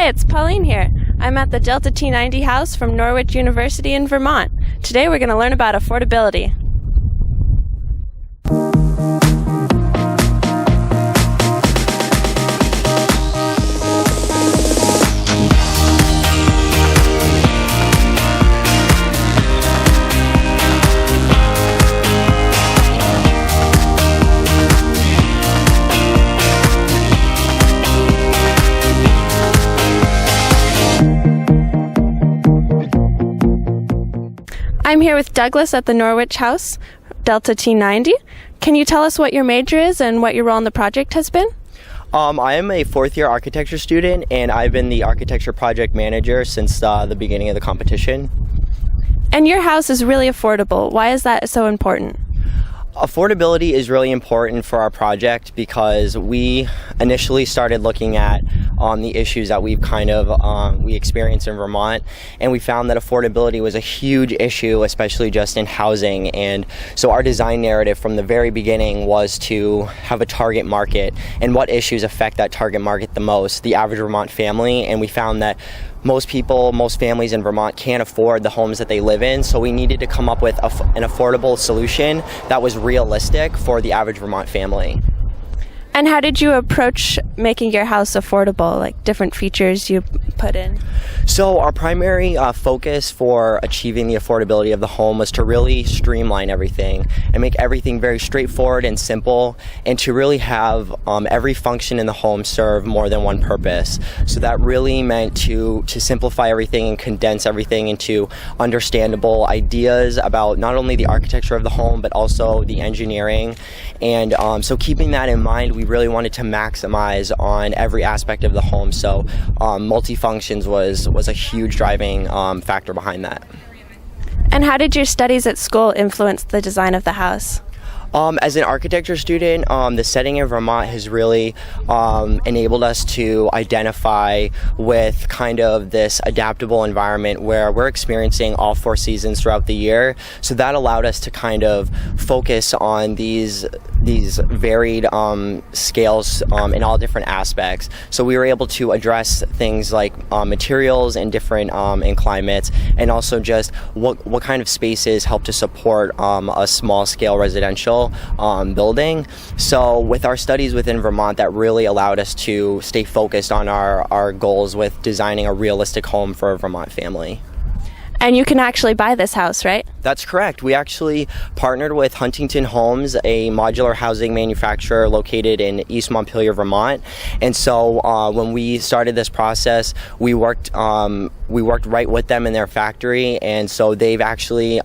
Hey, it's Pauline here. I'm at the Delta T90 House from Norwich University in Vermont. Today we're going to learn about affordability. I'm here with Douglas at the Norwich House, Delta T90. Can you tell us what your major is and what your role in the project has been? I am a fourth-year architecture student, and I've been the architecture project manager since the beginning of the competition. And your house is really affordable. Why is that so important? Affordability is really important for our project because we initially started looking at the issues that we experience in Vermont, and we found that affordability was a huge issue, especially just in housing. And so our design narrative from the very beginning was to have a target market and what issues affect that target market the most, the average Vermont family. And we found that most families in Vermont can't afford the homes that they live in, so we needed to come up with an affordable solution that was realistic for the average Vermont family. And how did you approach making your house affordable, like different features you put in? So our primary focus for achieving the affordability of the home was to really streamline everything and make everything very straightforward and simple, and to really have every function in the home serve more than one purpose. So that really meant to simplify everything and condense everything into understandable ideas about not only the architecture of the home but also the engineering. And so keeping that in mind, we really wanted to maximize on every aspect of the home. So multi-functions was a huge driving factor behind that. And how did your studies at school influence the design of the house? As an architecture student, the setting in Vermont has really enabled us to identify with kind of this adaptable environment where we're experiencing all four seasons throughout the year. So that allowed us to kind of focus on these varied scales in all different aspects. So we were able to address things like materials and different in climates, and also just what kind of spaces help to support a small scale residential building. So with our studies within Vermont, that really allowed us to stay focused on our goals with designing a realistic home for a Vermont family. And you can actually buy this house, right? That's correct. We actually partnered with Huntington Homes, a modular housing manufacturer located in East Montpelier, Vermont. And so when we started this process, we worked right with them in their factory, and so they've actually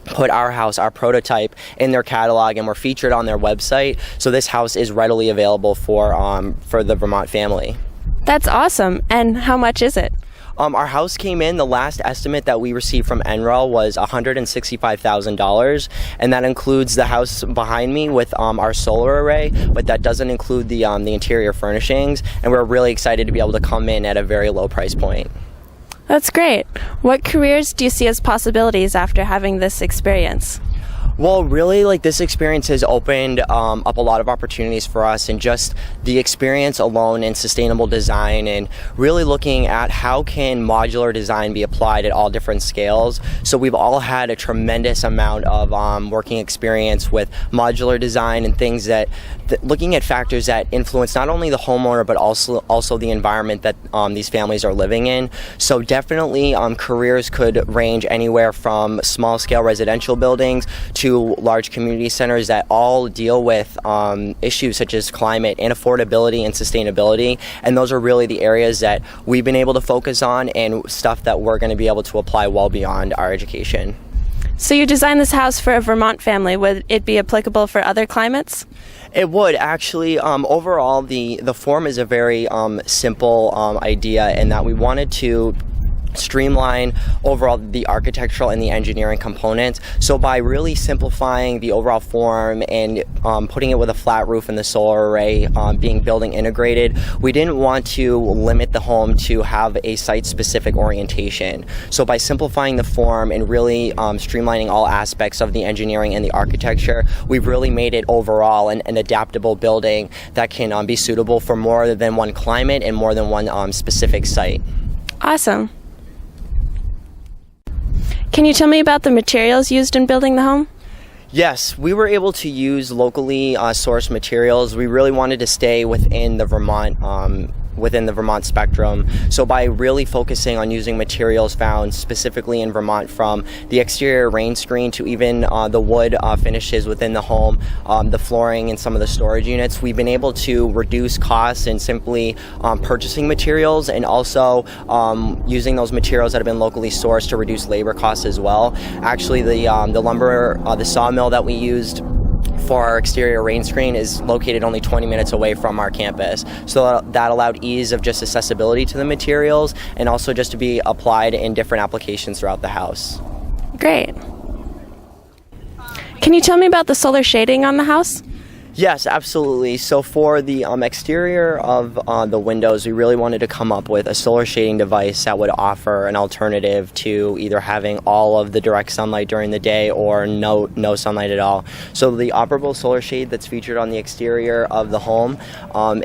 put our house, our prototype, in their catalog, and we're featured on their website. So this house is readily available for the Vermont family. That's awesome. And how much is it? Our house came in, the last estimate that we received from NREL was $165,000, and that includes the house behind me with our solar array, but that doesn't include the interior furnishings, and we're really excited to be able to come in at a very low price point. That's great. What careers do you see as possibilities after having this experience? Well, really, this experience has opened up a lot of opportunities for us, and just the experience alone in sustainable design, and really looking at how can modular design be applied at all different scales. So we've all had a tremendous amount of working experience with modular design and things that looking at factors that influence not only the homeowner but also the environment that these families are living in. So definitely careers could range anywhere from small scale residential buildings to large community centers that all deal with issues such as climate and affordability and sustainability. And those are really the areas that we've been able to focus on, and stuff that we're going to be able to apply well beyond our education. So you designed this house for a Vermont family. Would it be applicable for other climates? It would actually. Overall, the form is a very simple idea, in that we wanted to streamline overall the architectural and the engineering components. So by really simplifying the overall form and putting it with a flat roof and the solar array being building integrated, we didn't want to limit the home to have a site-specific orientation. So by simplifying the form and really streamlining all aspects of the engineering and the architecture, we've really made it overall an adaptable building that can be suitable for more than one climate and more than one specific site. Awesome. Can you tell me about the materials used in building the home? Yes, we were able to use locally sourced materials. We really wanted to stay within the Vermont spectrum. So by really focusing on using materials found specifically in Vermont, from the exterior rain screen to even the wood finishes within the home, the flooring and some of the storage units, we've been able to reduce costs and simply purchasing materials, and also using those materials that have been locally sourced to reduce labor costs as well. Actually, the lumber, the sawmill that we used for our exterior rain screen is located only 20 minutes away from our campus. So that allowed ease of just accessibility to the materials, and also just to be applied in different applications throughout the house. Great. Can you tell me about the solar shading on the house? Yes, absolutely. So for the exterior of the windows, we really wanted to come up with a solar shading device that would offer an alternative to either having all of the direct sunlight during the day or no sunlight at all. So the operable solar shade that's featured on the exterior of the home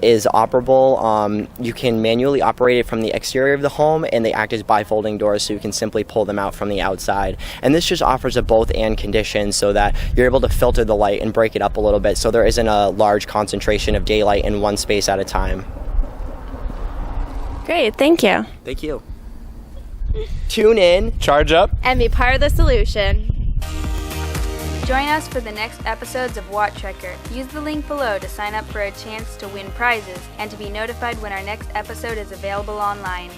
is operable. You can manually operate it from the exterior of the home, and they act as bifolding doors, so you can simply pull them out from the outside. And this just offers a both and condition, so that you're able to filter the light and break it up a little bit, so there isn't a large concentration of daylight in one space at a time. Great, thank you. Thank you. Tune in, Charge up, and be part of the solution. Join us for the next episodes of Watt Trekker. Use the link below to sign up for a chance to win prizes and to be notified when our next episode is available online.